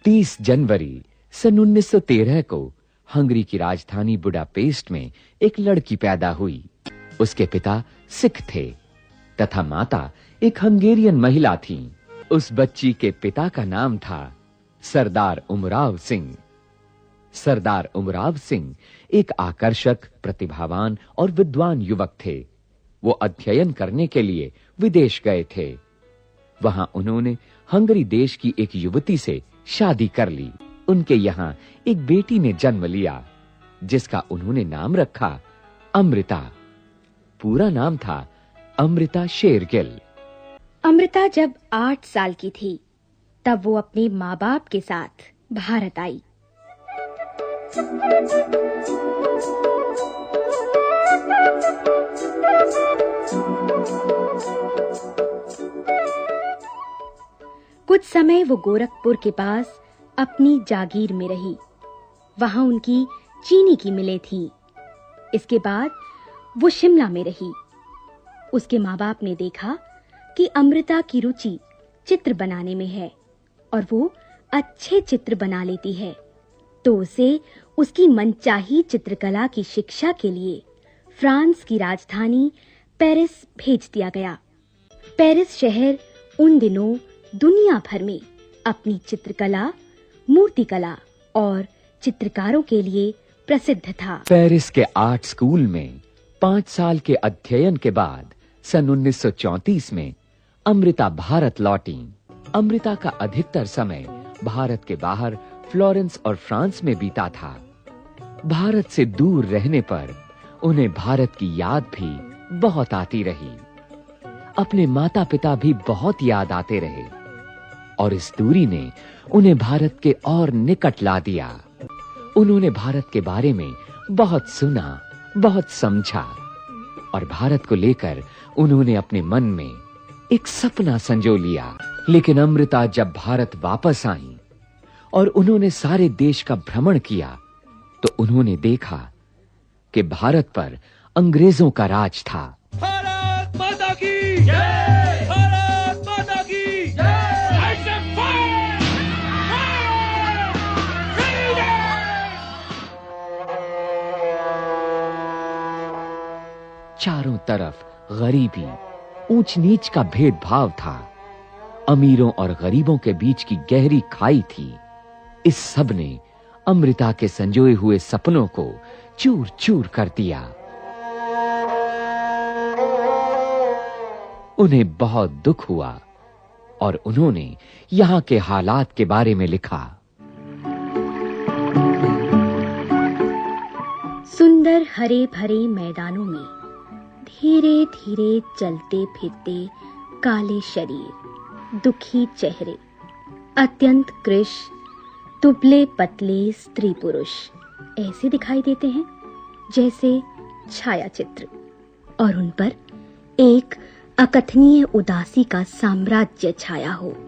30 जनवरी सन 1913 को हंगरी की राजधानी बुडापेस्ट में एक लड़की पैदा हुई। उसके पिता सिख थे तथा माता एक हंगेरियन महिला थीं। उस बच्ची के पिता का नाम था सरदार उमराव सिंह। सरदार उमराव सिंह एक आकर्षक, प्रतिभावान और विद्वान युवक थे। वो अध्ययन करने के लिए विदेश गए थे। वहां उन्होंने हंगरी देश की एक युवती से शादी कर ली। उनके यहां एक बेटी ने जन्म लिया जिसका उन्होंने नाम रखा अमृता। पूरा नाम था अमृता शेरगिल। अमृता जब 8 साल की थी तब वो अपने माँ-बाप के साथ भारत आई। कुछ समय वो गोरखपुर के पास अपनी जागीर में रही। वहां उनकी चीनी की मिलें थीं। इसके बाद वो शिमला में रही। उसके माँ-बाप ने देखा कि अमृता की रुचि चित्र बनाने में है और वो अच्छे चित्र बना लेती है, तो उसे उसकी मनचाही चित्रकला की शिक्षा के लिए फ्रांस की राजधानी पेरिस भेज दिया गया। पेरिस शहर उन दिनों दुनिया भर में अपनी चित्रकला, मूर्तिकला और चित्रकारों के लिए प्रसिद्ध था। पेरिस के आर्ट स्कूल में 5 साल के अध्ययन के बाद सन 1934 में अमृता भारत लौटी। अमृता का अधिकतर समय भारत के बाहर फ्लोरेंस और फ्रांस में बीता था। भारत से दूर रहने पर उन्हें भारत की याद भी बहुत आती रही। अपने माता-पिता भी बहुत याद आते रहे और इस दूरी ने उन्हें भारत के और निकट ला दिया। उन्होंने भारत के बारे में बहुत सुना, बहुत समझा और भारत को लेकर उन्होंने अपने मन में एक सपना संजो लिया। लेकिन अमृता जब भारत वापस आई और उन्होंने सारे देश का भ्रमण किया तो उन्होंने देखा कि भारत पर अंग्रेजों का राज था। भारत माता की जय! भारत माता की जय! चारों तरफ गरीबी, ऊंच नीच का भेदभाव था। अमीरों और गरीबों के बीच की गहरी खाई थी। इस सब ने अमृता के संजोए हुए सपनों को चूर-चूर कर दिया। उन्हें बहुत दुख हुआ और उन्होंने यहाँ के हालात के बारे में लिखा। सुंदर हरे भरे मैदानों में धीरे-धीरे चलते फिरते काले शरीर, दुखी चेहरे, अत्यंत कृश, दुबले पतले स्त्री पुरुष ऐसे दिखाई देते हैं जैसे छायाचित्र, और उन पर एक अकथनीय उदासी का साम्राज्य छाया हो।